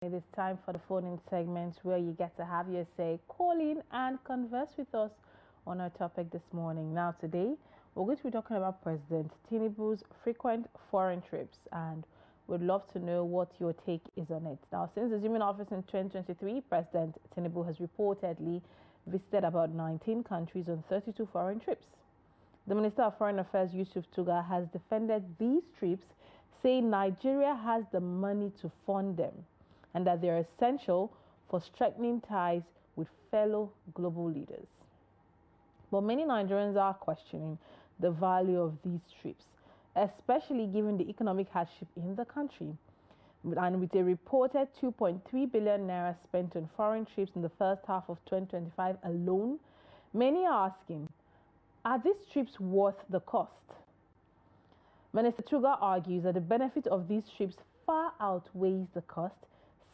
It is time for the phone-in segment where you get to have your say, call in and converse with us on our topic this morning. Now, today, we're going to be talking about President Tinubu's frequent foreign trips, and we'd love to know what your take is on it. Now, since assuming office in 2023, President Tinubu has reportedly visited about 19 countries on 32 foreign trips. The Minister of Foreign Affairs, Yusuf Tuga, has defended these trips, saying Nigeria has the money to fund them and that they are essential for strengthening ties with fellow global leaders. But many Nigerians are questioning the value of these trips, especially given the economic hardship in the country. And with a reported 2.3 billion naira spent on foreign trips in the first half of 2025 alone, many are asking, are these trips worth the cost? Minister Tuga argues that the benefit of these trips far outweighs the cost,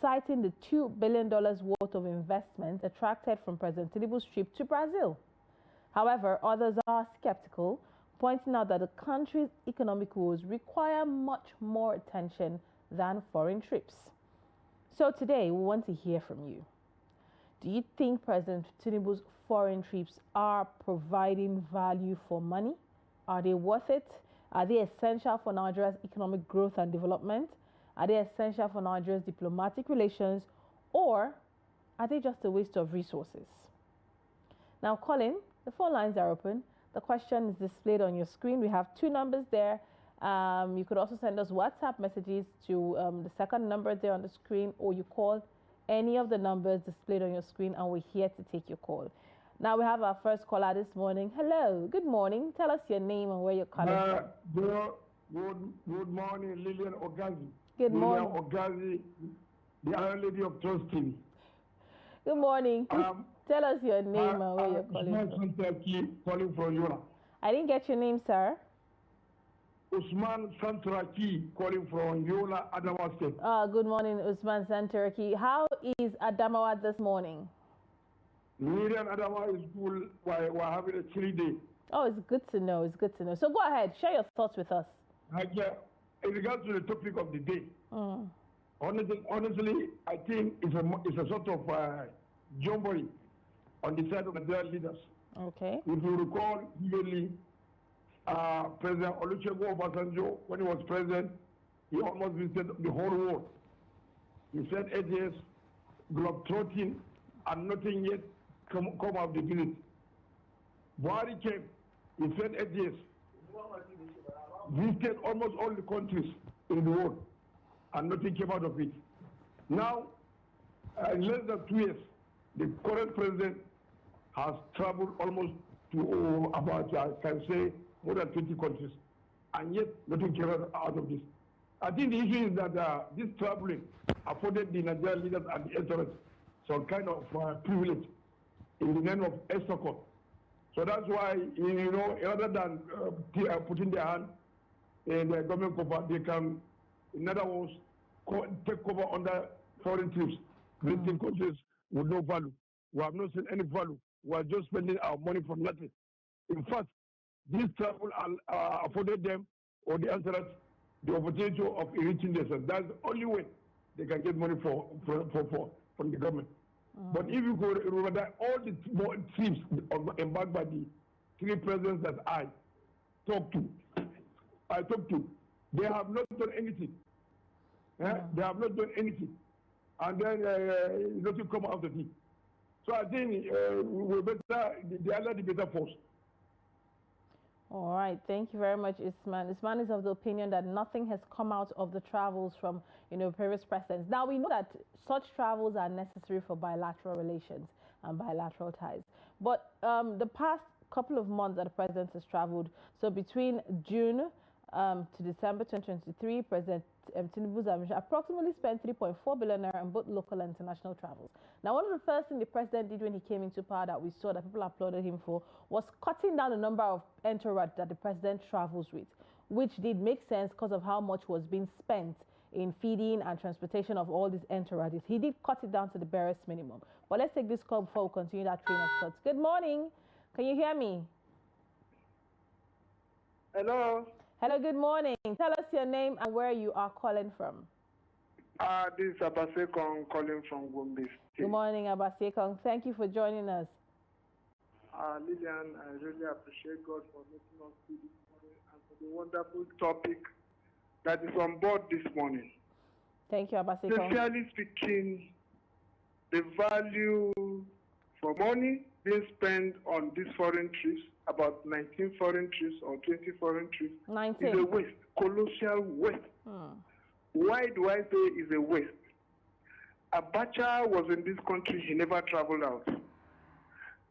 citing the $2 billion worth of investment attracted from President Tinubu's trip to Brazil. However, others are skeptical, pointing out that the country's economic woes require much more attention than foreign trips. So today, we want to hear from you. Do you think President Tinubu's foreign trips are providing value for money? Are they worth it? Are they essential for Nigeria's economic growth and development? Are they essential for Nigeria's diplomatic relations? Or are they just a waste of resources? Now, Colin, the phone lines are open. The question is displayed on your screen. We have two numbers there. You could also send us WhatsApp messages to the second number there on the screen, or you call any of the numbers displayed on your screen, and we're here to take your call. Now we have our first caller this morning. Hello, good morning. Tell us your name and where you're calling from. Good morning, Lilian Ogazi. Good morning. Lilian Ogazi, the Iron Lady of Trust TV. Good morning. Tell us your name and where you're calling from. Calling from Yola. I didn't get your name, sir. Usman Santuraki calling from Yola, Adamawa State. Good morning, Usman Santuraki. How is Adamawa this morning? Lilian, Adamawa is cool. We're having a chilly day. Oh, it's good to know. It's good to know. So go ahead, share your thoughts with us. In regards to the topic of the day, honestly, I think it's a sort of jamboree on the side of the Nigerian leaders. Okay. If you recall, clearly, President Olusegun Obasanjo, when he was president, he almost visited the whole world. He said 8 years, globetrotting, and nothing yet come out of the visit. Buhari came, he said 8 years, visited almost all the countries in the world, and nothing came out of it. Now, in less than 2 years, the current president has traveled almost to about, I can say, more than 20 countries, and yet nothing came out of this. I think the issue is that this traveling afforded the Nigerian leaders and the electorate some kind of privilege in the name of escort. So that's why, rather than putting their hand in the government cover, they can, in other words, take cover under foreign trips, visiting countries with no value. We have not seen any value. We are just spending our money for nothing. In fact, this travel afforded them, or the answer, the opportunity of enriching themselves. That's the only way they can get money from the government. But if you could remember that all the trips embarked by the three presidents that I talked to, they have not done anything. They have not done anything. And then nothing come out of it. So I think we better, the other the better force. All right, thank you very much, Isman. Isman is of the opinion that nothing has come out of the travels from, previous presidents. Now, we know that such travels are necessary for bilateral relations and bilateral ties. But the past couple of months that the president has traveled, so between June to December 2023, President Tinubu's administration approximately spent 3.4 billion naira on both local and international travels. Now, one of the first things the president did when he came into power that we saw that people applauded him for was cutting down the number of entourage that the president travels with, which did make sense because of how much was being spent in feeding and transportation of all these entourages. He did cut it down to the barest minimum. But let's take this call before we continue that train of thoughts. Good morning. Can you hear me? Hello. Hello, good morning. Tell us your name and where you are calling from. This is Abasekong calling from Gombe State. Good morning, Abasekong. Thank you for joining us. Lilian, I really appreciate God for making us see this morning and for the wonderful topic that is on board this morning. Thank you, Abasekong. Sincerely speaking, the value for money being spent on these foreign trips, about 19 foreign trips or 20 foreign trips, 19. is a waste, colossal waste. Why do I say is a waste? Abacha was in this country, he never traveled out.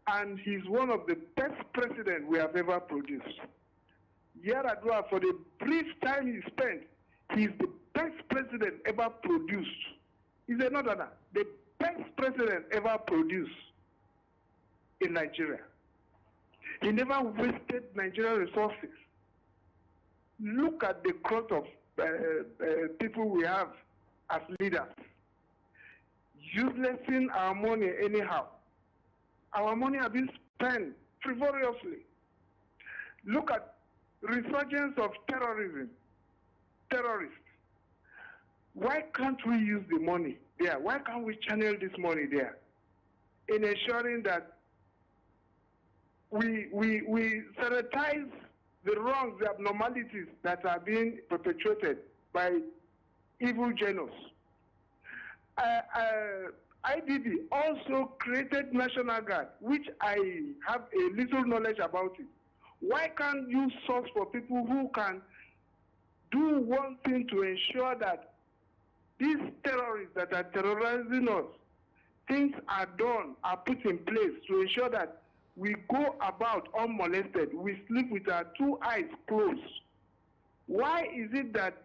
And he's one of the best presidents we have ever produced. Yaradua, for the brief time he spent, he's the best president ever produced. He's another, the best president ever produced in Nigeria. He never wasted Nigerian resources. Look at the crowd of people we have as leaders, uselessing our money anyhow. Our money has been spent frivolously. Look at resurgence of terrorism, terrorists. Why can't we use the money there? Why can't we channel this money there in ensuring that we sanitize the wrongs, the abnormalities that are being perpetrated by evil genius? IDB also created National Guard, which I have a little knowledge about it. Why can't you source for people who can do one thing to ensure that these terrorists that are terrorizing us, things are done, are put in place to ensure that we go about unmolested, we sleep with our two eyes closed? Why is it that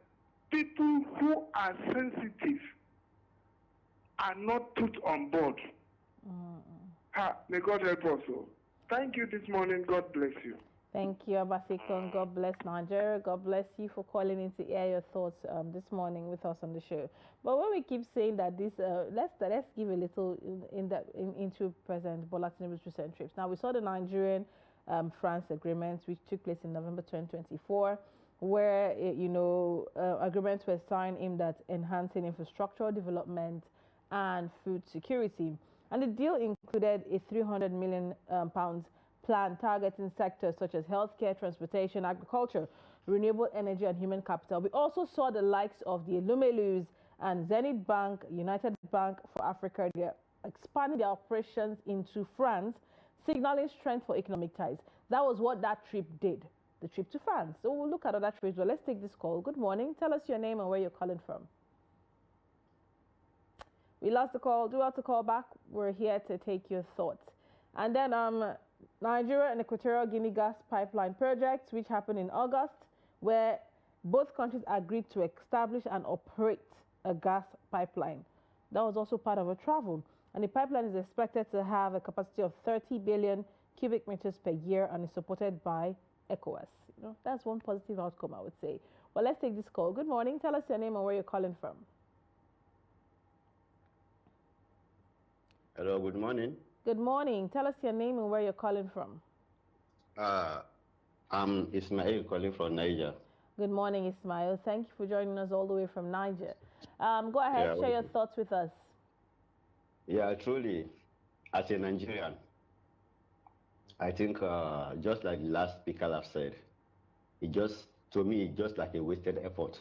people who are sensitive are not put on board? May God help us all. Thank you this morning. God bless you. Thank you, Abasekong. God bless Nigeria. God bless you for calling in to air your thoughts this morning with us on the show. But when we keep saying that this, let's give a little into President Bola Tinubu's recent trips. Now, we saw the Nigerian-France agreement, which took place in November 2024, where agreements were signed aimed at enhancing infrastructural development and food security. And the deal included a £300 million plan targeting sectors such as healthcare, transportation, agriculture, renewable energy, and human capital. We also saw the likes of the Lumelus and Zenith Bank, United Bank for Africa. They're expanding their operations into France, signaling strength for economic ties. That was what that trip did, the trip to France. So we'll look at other trips, but let's take this call. Good morning. Tell us your name and where you're calling from. We lost the call. Do have to call back. We're here to take your thoughts. And then Nigeria and Equatorial Guinea gas pipeline project, which happened in August, where both countries agreed to establish and operate a gas pipeline. That was also part of a travel. And the pipeline is expected to have a capacity of 30 billion cubic meters per year and is supported by ECOWAS. That's one positive outcome, I would say. Well, let's take this call. Good morning. Tell us your name and where you're calling from. Hello, good morning. Good morning. Tell us your name and where you're calling from. I'm Ismail calling from Niger. Good morning, Ismail. Thank you for joining us all the way from Niger. Go ahead, share your thoughts with us. Yeah, truly, as a Nigerian, I think just like the last speaker have said, to me, it's just like a wasted effort.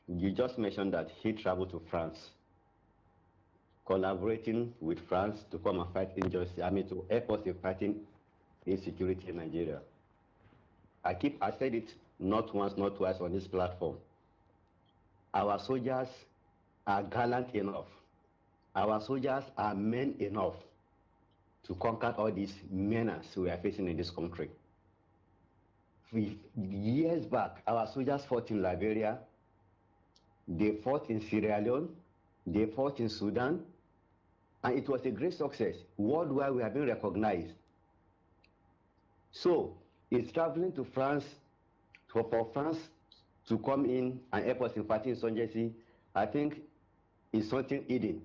You just mentioned that he traveled to France, collaborating with France to come and fight injustice, to help us in fighting insecurity in Nigeria. I said it not once, not twice on this platform. Our soldiers are gallant enough. Our soldiers are men enough to conquer all these menaces we are facing in this country. Years back, our soldiers fought in Liberia, they fought in Sierra Leone, they fought in Sudan, and it was a great success. Worldwide, we have been recognized. So, it's traveling to France, for France to come in and help us in fighting insurgency, I think is something hidden.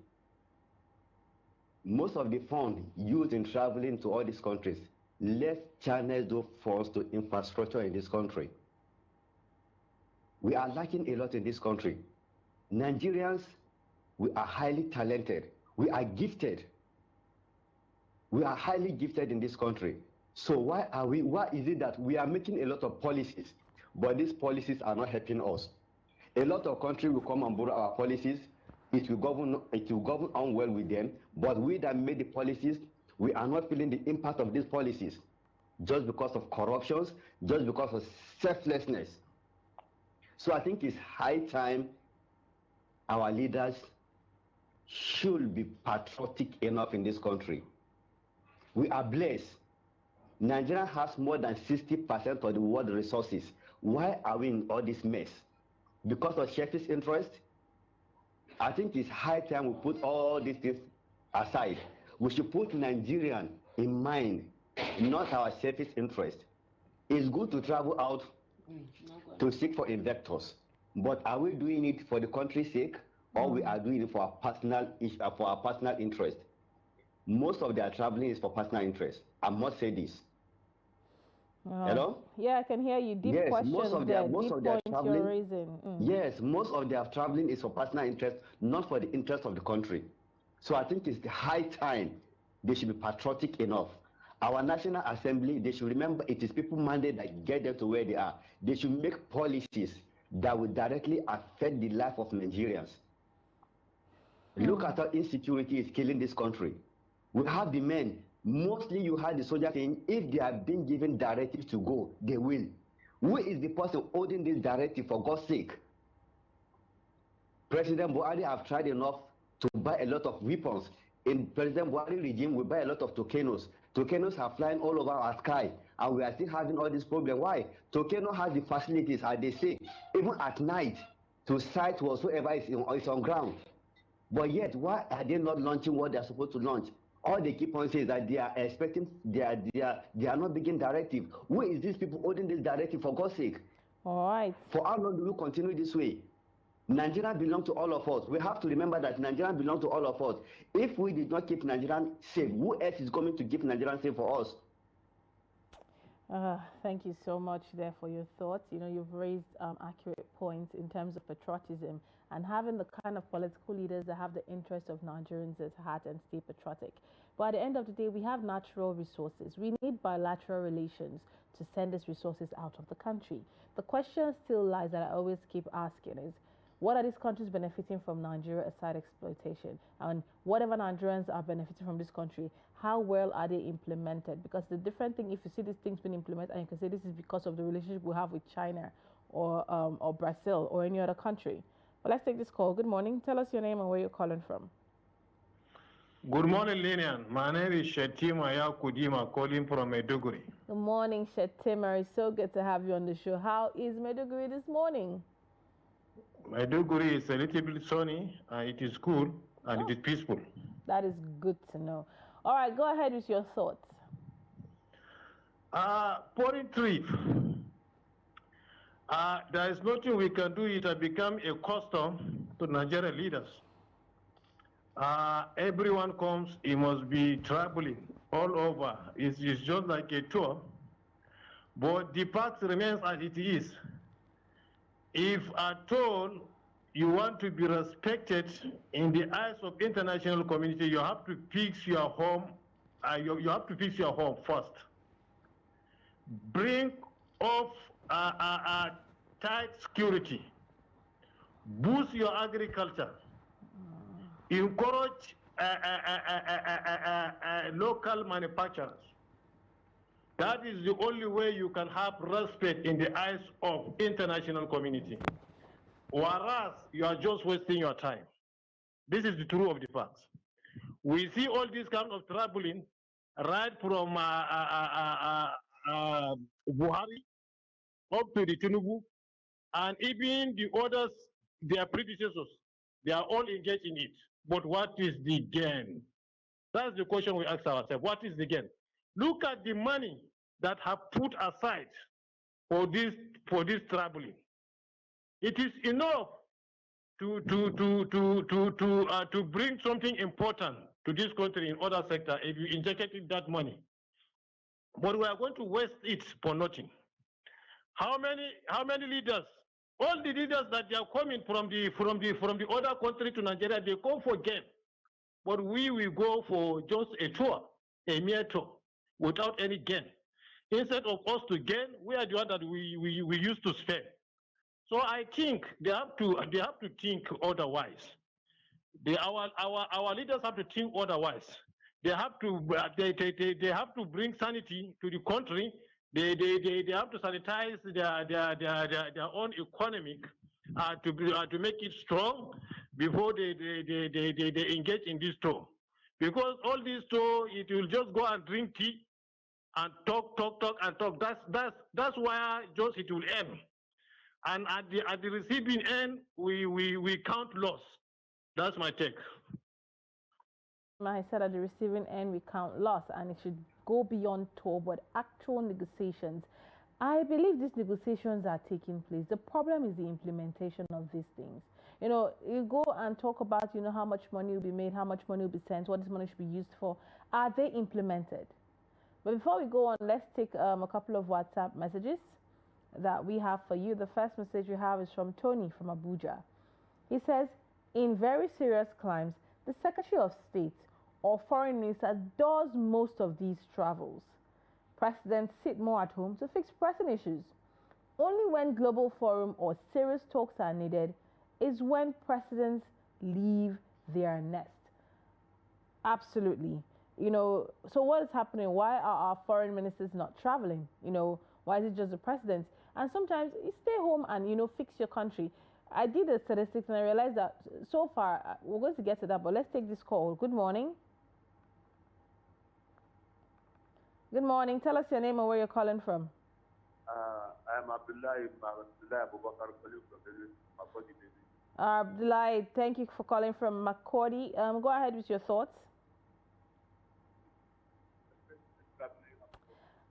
Most of the funds used in traveling to all these countries, let's channel those funds to infrastructure in this country. We are lacking a lot in this country. Nigerians, we are highly talented. We are gifted. We are highly gifted in this country. So why is it that we are making a lot of policies, but these policies are not helping us? A lot of countries will come and borrow our policies. It will govern unwell with them, but we that made the policies, we are not feeling the impact of these policies just because of corruptions, just because of selflessness. So I think it's high time our leaders should be patriotic enough in this country. We are blessed. Nigeria has more than 60% of the world resources. Why are we in all this mess? Because of selfish interest? I think it's high time we put all these things aside. We should put Nigerian in mind, not our selfish interest. It's good to travel out to seek for investors, but are we doing it for the country's sake, or we are doing it for our personal interest? Most of their traveling is for personal interest. I must say this. Hello? Yeah, I can hear you. Deep yes, questions most of there, their, most deep of their points traveling, you're raising. Yes, most of their traveling is for personal interest, not for the interest of the country. So I think it's the high time they should be patriotic enough. Our National Assembly, they should remember it is people mandate that get them to where they are. They should make policies that will directly affect the life of Nigerians. Look at how insecurity is killing this country. We have the men. Mostly you have the soldiers saying if they are being given directives to go, they will. Who is the person holding this directive, for God's sake? President Buhari have tried enough to buy a lot of weapons. In President Buhari regime, we buy a lot of Tucanos. Tucanos are flying all over our sky, and we are still having all this problem. Why? Tucano has the facilities, as they say, even at night, to sight whatsoever is on ground. But yet, why are they not launching what they are supposed to launch? All they keep on saying is that they are expecting, they are not beginning directive. Who is these people holding this directive, for God's sake? All right. For how long do we continue this way? Nigeria belongs to all of us. We have to remember that Nigeria belongs to all of us. If we did not keep Nigeria safe, who else is going to keep Nigeria safe for us? Thank you so much there for your thoughts. You know, you've raised accurate points in terms of patriotism and having the kind of political leaders that have the interest of Nigerians at heart and stay patriotic. But at the end of the day, we have natural resources. We need bilateral relations to send these resources out of the country. The question still lies that I always keep asking is, what are these countries benefiting from Nigeria aside exploitation? And whatever Nigerians are benefiting from this country, how well are they implemented? Because the different thing, if you see these things being implemented and you can say this is because of the relationship we have with China or Brazil or any other country. But let's take this call. Good morning. Tell us your name and where you're calling from. Good morning, Lilian. My name is Shetima Yakudima, calling from Maiduguri. Good morning, Shetima. It's so good to have you on the show. How is Maiduguri this morning? Maiduguri is a little bit sunny, and it is cool, and it is peaceful. That is good to know. All right, go ahead with your thoughts. Foreign trip. There is nothing we can do. It has become a custom to Nigerian leaders. Everyone comes, he must be traveling all over. It's just like a tour. But the fact remains as it is. If at all you want to be respected in the eyes of international community, you have to fix your home. You have to fix your home first. Bring up tight security. Boost your agriculture. Encourage local manufacturers. That is the only way you can have respect in the eyes of international community. Whereas you are just wasting your time. This is the truth of the facts. We see all this kind of traveling right from Buhari up to the Tinubu, and even the others, their predecessors, they are all engaged in it. But what is the gain? That's the question we ask ourselves. What is the gain? Look at the money that have put aside for this traveling. It is enough to bring something important to this country in other sector if you injected that money. But we are going to waste it for nothing. How many leaders All the leaders that they are coming from the other country to Nigeria, they come for gain. But we will go for just a tour, a mere tour, without any gain. Instead of us to gain, we are the one that we used to spend. So I think they have to think otherwise. Our leaders have to think otherwise. They have to bring sanity to the country. They have to sanitize their own economic to make it strong before they engage in this tour. Because all this tour, it will just go and drink tea and talk and talk. That's why just it will end. And at the receiving end, we count loss. That's my take. I said at the receiving end we count loss, and it should go beyond tour but actual negotiations. I believe these negotiations are taking place. The problem is the implementation of these things. You go and talk about, how much money will be made, how much money will be sent, what this money should be used for. Are they implemented? But before we go on, let's take a couple of WhatsApp messages that we have for you. The first message we have is from Tony from Abuja. He says, in very serious crimes, the Secretary of State or Foreign Minister does most of these travels. Presidents sit more at home to fix pressing issues. Only when global forum or serious talks are needed is when presidents leave their nest. Absolutely. So what is happening? Why are our foreign ministers not traveling? Why is it just the president? And sometimes you stay home and, fix your country. I did the statistics and I realized that so far, we're going to get to that, but let's take this call. Good morning. Good morning. Tell us your name and where you're calling from. I'm Abdullah Abubakar calling from Makodi. Abdullah, thank you for calling from Makodi. Go ahead with your thoughts.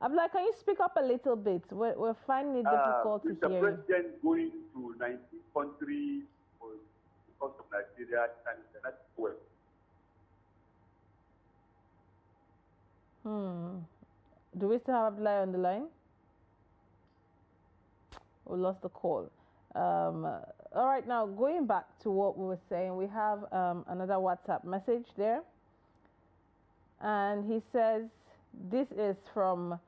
Abdullah, can you speak up a little bit? We're finding it difficult to hear you. The president going to 19 countries because of Nigeria and that's well. Do we still have Abdullah on the line? We lost the call. All right, now going back to what we were saying, we have another WhatsApp message there. And he says, this is from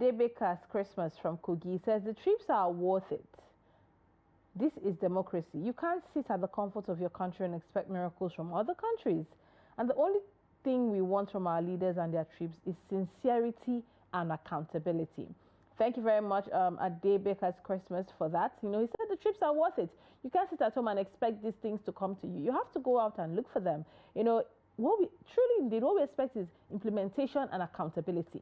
Daybreak's Christmas from Kogi. He says, the trips are worth it. This is democracy. You can't sit at the comfort of your country and expect miracles from other countries. And the only thing we want from our leaders and their trips is sincerity and accountability. Thank you very much, Daybreak's Christmas, for that. He said the trips are worth it. You can't sit at home and expect these things to come to you. You have to go out and look for them. What we expect is implementation and accountability.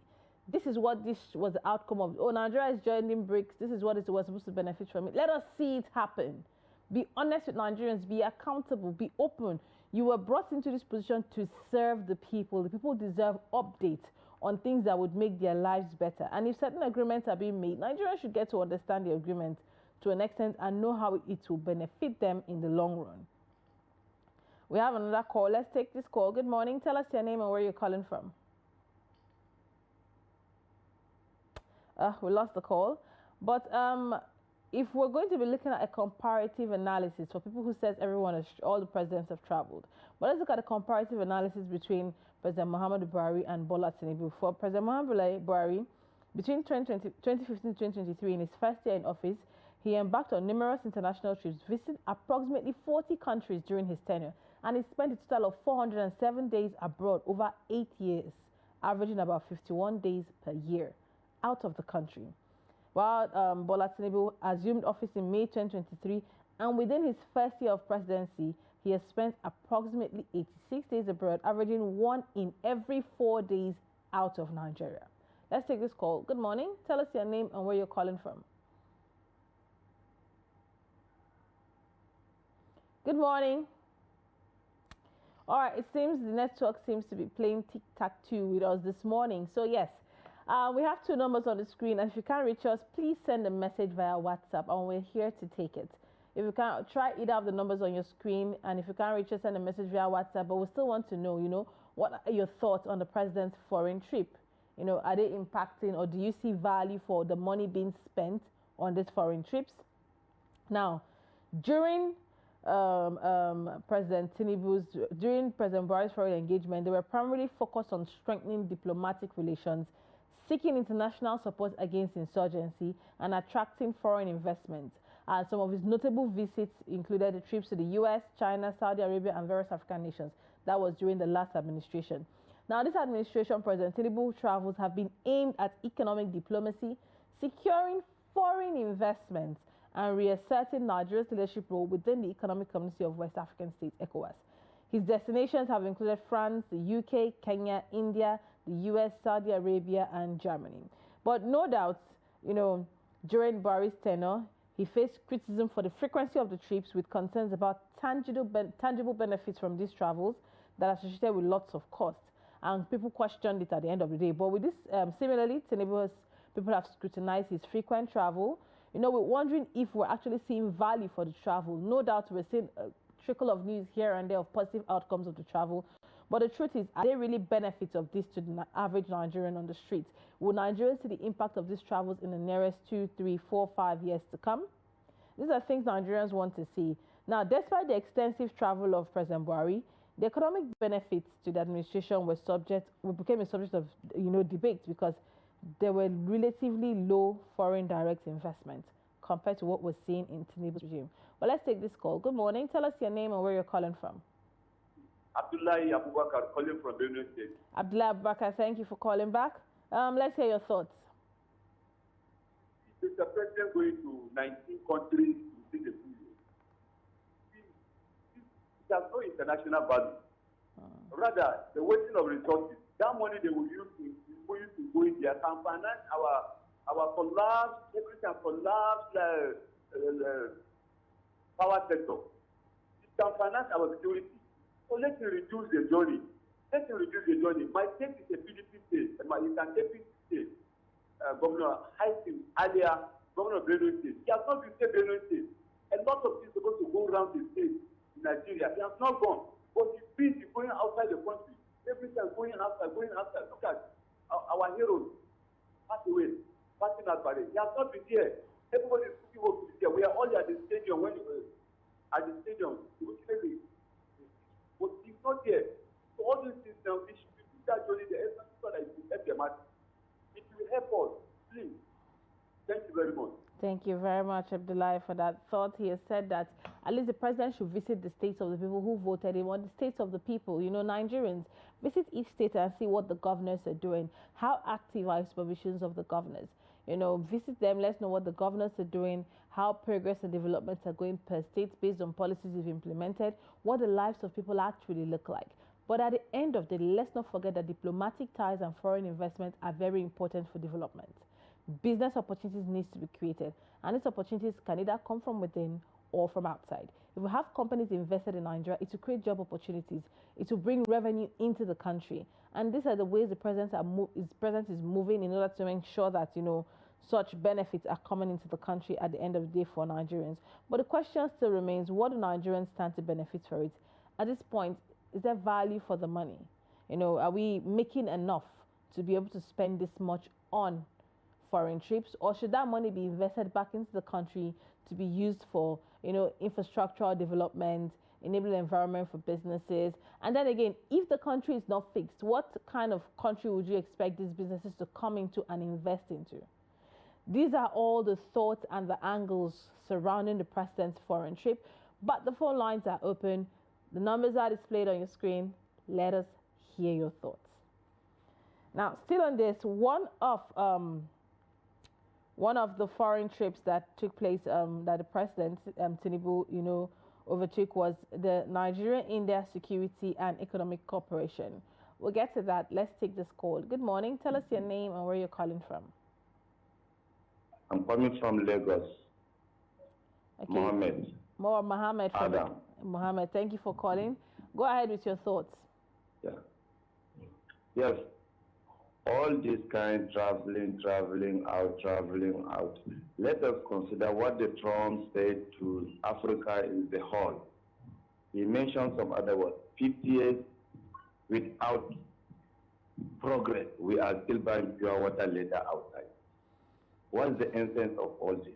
This is what this was the outcome of. Nigeria is joining BRICS. This is what it was supposed to benefit from it. Let us see it happen. Be honest with Nigerians. Be accountable. Be open. You were brought into this position to serve the people. The people deserve updates on things that would make their lives better. And if certain agreements are being made, Nigeria should get to understand the agreement to an extent and know how it will benefit them in the long run. We have another call. Let's take this call. Good morning. Tell us your name and where you're calling from. We lost the call. But if we're going to be looking at a comparative analysis for people who says all the presidents have traveled, but let's look at a comparative analysis between President Muhammadu Buhari and Bola Tinubu. For President Muhammadu Buhari, between 2015 and 2023, in his first year in office, he embarked on numerous international trips, visited approximately 40 countries during his tenure, and he spent a total of 407 days abroad over 8 years, averaging about 51 days per year out of the country. While Bola Tinubu assumed office in May 2023, and within his first year of presidency, he has spent approximately 86 days abroad, averaging 1 in every 4 days out of Nigeria. Let's take this call. Good morning. Tell us your name and where you're calling from. Good morning. All right, it seems the network seems to be playing tic-tac-toe with us this morning. So yes, we have 2 numbers on the screen, and if you can't reach us, please send a message via WhatsApp, and we're here to take it. If you can't, try either of the numbers on your screen, and if you can't reach us, send a message via WhatsApp. But we still want to know, what are your thoughts on the president's foreign trip? Are they impacting, or do you see value for the money being spent on these foreign trips? Now, during President Buhari's foreign engagement, they were primarily focused on strengthening diplomatic relations, seeking international support against insurgency, and attracting foreign investment. And some of his notable visits included the trips to the US, China, Saudi Arabia, and various African nations. That was during the last administration. Now, this administration, President Tinubu travels have been aimed at economic diplomacy, securing foreign investments, and reasserting Nigeria's leadership role within the Economic Community of West African States, ECOWAS. His destinations have included France, the UK, Kenya, India, the US, Saudi Arabia, and Germany. But no doubt, during Buhari's tenure, he faced criticism for the frequency of the trips, with concerns about tangible benefits from these travels that are associated with lots of costs. And people questioned it at the end of the day. But with this, similarly, people have scrutinized his frequent travel. We're wondering if we're actually seeing value for the travel. No doubt we're seeing a trickle of news here and there of positive outcomes of the travel. But the truth is, are there really benefits of this to the average Nigerian on the streets? Will Nigerians see the impact of these travels in the nearest 2, 3, 4, 5 years to come? These are things Nigerians want to see. Now, despite the extensive travel of President Buhari, the economic benefits to the administration became a subject of debate, because there were relatively low foreign direct investment compared to what was seen in Tinubu's regime. Well, let's take this call. Good morning. Tell us your name and where you're calling from. Abdullahi Abubakar, calling from Benue State. Abdullahi Abubakar, thank you for calling back. Let's hear your thoughts. Mr. President going to 19 countries within a few years. It has no international value. Rather, the wasting of resources. That money they will use to go in there can finance our collapse, everything collapse, power sector. It can finance our security. So let me reduce the journey. My state is a PDP state, and it's an APC state. Governor Haitim earlier, Governor of Benue State. He has not been Benue State. A lot of things are supposed to go around the state in Nigeria. He has not gone. But he's busy going outside the country. Every time going outside. Look at our heroes pass away, passing out by it. He has not been here. Everybody is looking forward to be here. We are all at the stadium but he's not here. So all these things now, we should do that journey. The essence so that it will help them out. It will help us. Please. Thank you very much. Thank you very much, Abdullahi, for that thought. He has said that at least the president should visit the states of the people who voted him, or the states of the people, Nigerians. Visit each state and see what the governors are doing. How active are supervisions of the governors? Visit them, let's know what the governors are doing, how progress and developments are going per state based on policies you've implemented, what the lives of people actually look like. But at the end of the day, let's not forget that diplomatic ties and foreign investment are very important for development. Business opportunities need to be created, and these opportunities can either come from within or from outside. If we have companies invested in Nigeria, it will create job opportunities. It will bring revenue into the country. And these are the ways the president is moving in order to ensure that, such benefits are coming into the country at the end of the day for Nigerians. But the question still remains, what do Nigerians stand to benefit for it? At this point, is there value for the money? Are we making enough to be able to spend this much on foreign trips, or should that money be invested back into the country to be used for, infrastructural development, enabling environment for businesses? And then again, if the country is not fixed, what kind of country would you expect these businesses to come into and invest into? These are all the thoughts and the angles surrounding the president's foreign trip, but the phone lines are open. The numbers are displayed on your screen. Let us hear your thoughts. Now, still on this, one of the foreign trips that took place, that the president, Tinubu, overtook, was the Nigeria-India Security and Economic Cooperation. We'll get to that. Let's take this call. Good morning. Tell us your name and where you're calling from. I'm coming from Lagos. Okay. Mohammed. Adam. Mohammed, thank you for calling. Go ahead with your thoughts. Yeah. Yes. All this kind traveling out. Let us consider what the Trump said to Africa is the whole. He mentioned some other words. 50 years without progress, we are still buying pure water later outside. What's the essence of all this?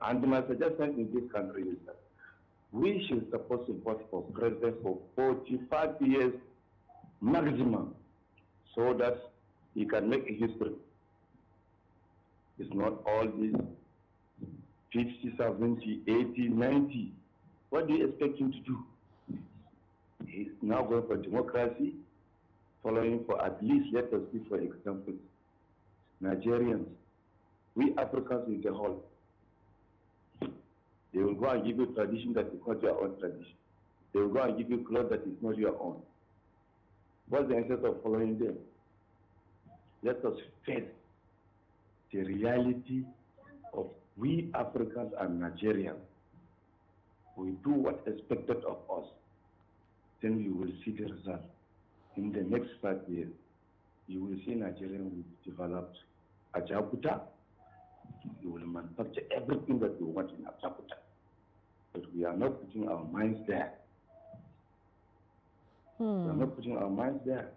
And my suggestion in this country is that we should support support for president for 45 years maximum so that he can make a history. It's not all these 50, 70, 80, 90. What do you expect him to do? He's now going for democracy, following for at least, let us see, for example, Nigerians, we Africans in the whole. They will go and give you tradition that is not your own tradition. They will go and give you clothes that is not your own. What's the instead of following them? Let us face the reality of we Africans and Nigerians. We do what's expected of us. Then you will see the result. In the next 5 years, you will see Nigeria will develop Ajabuta. You will manufacture everything that you want in Ajabuta. But we are not putting our minds there. We are not putting our minds there.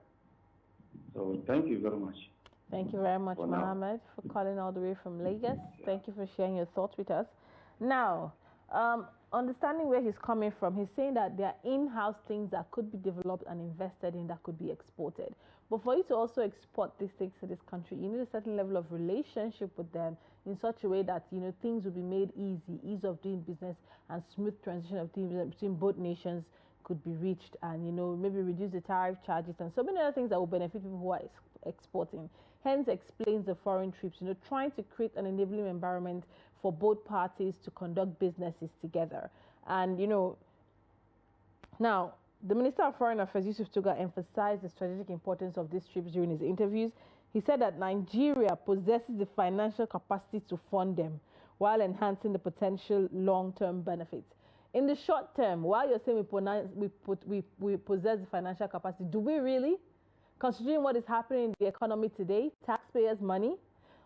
So thank you very much. Thank you very much, Mohammed, for calling all the way from Lagos. Thank you for sharing your thoughts with us. Now, understanding where he's coming from, he's saying that there are in-house things that could be developed and invested in that could be exported. But for you to also export these things to this country, you need a certain level of relationship with them in such a way that, you know, things will be made easy, ease of doing business and smooth transition of things between both nations could be reached, and, you know, maybe reduce the tariff charges and so many other things that will benefit people who are exporting. Hence explains the foreign trips, you know, trying to create an enabling environment for both parties to conduct businesses together. And, you know, now, the Minister of Foreign Affairs, Yusuf Tuga, emphasized the strategic importance of these trips during his interviews. He said that Nigeria possesses the financial capacity to fund them while enhancing the potential long-term benefits. In the short term, while you're saying we possess the financial capacity, do we really? Considering what is happening in the economy today, taxpayers' money?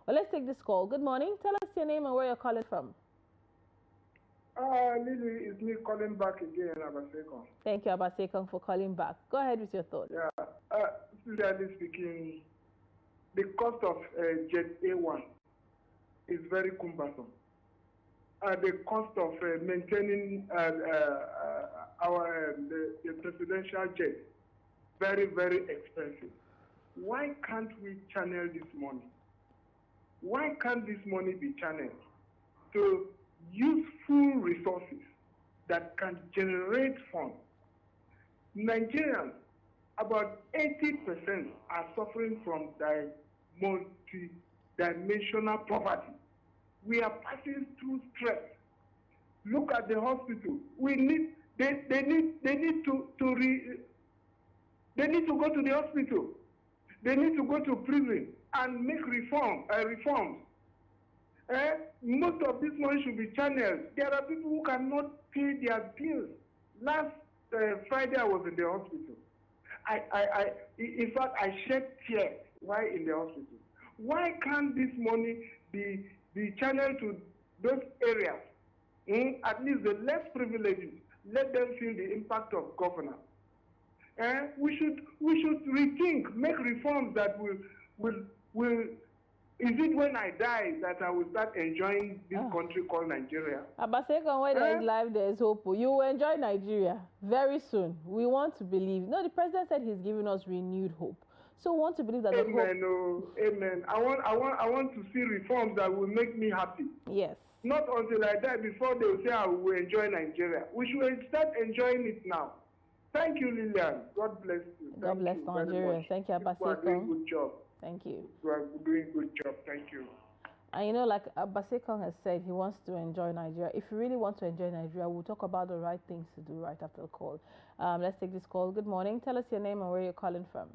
Well, let's take this call. Good morning. Tell us your name and where you're calling from. Lily, it's me calling back again, Abasekong. Thank you, Abasekong, for calling back. Go ahead with your thoughts. Yeah. Sincerely speaking, the cost of Jet A1 is very cumbersome. The cost of maintaining the presidential jet, very, very expensive. Why can't we channel this money? Why can't this money be channeled to useful resources that can generate funds? Nigerians, about 80% are suffering from multi-dimensional poverty. We are passing through stress. Look at the hospital. They need to go to the hospital. They need to go to prison and make reforms. Most of this money should be channeled. There are people who cannot pay their bills. Last Friday, I was in the hospital. In fact, I shed tears while in the hospital. Why can't this money be channeled to those areas? At least the less privileged, let them feel the impact of governance. We should rethink, make reforms that will. Is it when I die that I will start enjoying this country called Nigeria? Abasekong, where there is life, there is hope. You will enjoy Nigeria very soon. We want to believe. No, the president said he's giving us renewed hope. So we want to believe that the hope... Amen. I want to see reforms that will make me happy. Yes. Not until I die before they will say I will enjoy Nigeria. We should start enjoying it now. Thank you, Lilian. God bless you. God bless Nigeria. Thank you, Abasekong. You are doing good job. Thank you. You are doing good job. Thank you. And you know, like Abasekong has said, he wants to enjoy Nigeria. If you really want to enjoy Nigeria, we'll talk about the right things to do right after the call. Let's take this call. Good morning. Tell us your name and where you're calling from.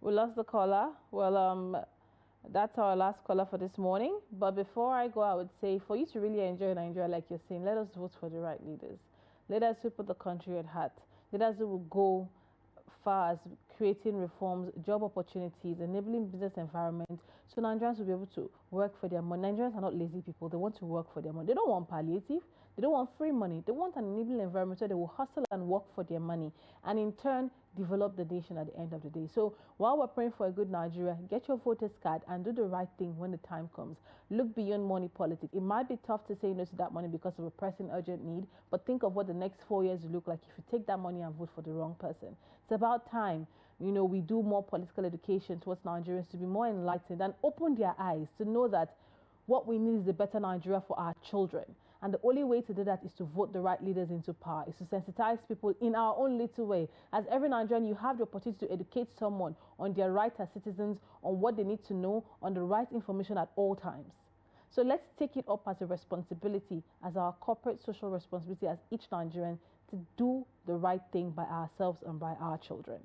We lost the caller. Well, that's our last caller for this morning. But before I go, I would say for you to really enjoy Nigeria, like you're saying, let us vote for the right leaders. Leaders who put the country at heart. Leaders who will go far as creating reforms, job opportunities, enabling business environment, so Nigerians will be able to work for their money. Nigerians are not lazy people. They want to work for their money. They don't want palliative. They don't want free money. They want an enabling environment where they will hustle and work for their money and in turn develop the nation at the end of the day. So while we're praying for a good Nigeria, get your voter's card and do the right thing when the time comes. Look beyond money politics. It might be tough to say no to that money because of a pressing urgent need, but think of what the next 4 years will look like if you take that money and vote for the wrong person. It's about time, we do more political education towards Nigerians to be more enlightened and open their eyes to know that what we need is a better Nigeria for our children. And the only way to do that is to vote the right leaders into power, is to sensitize people in our own little way. As every Nigerian, you have the opportunity to educate someone on their rights as citizens, on what they need to know, on the right information at all times. So let's take it up as a responsibility, as our corporate social responsibility as each Nigerian, to do the right thing by ourselves and by our children.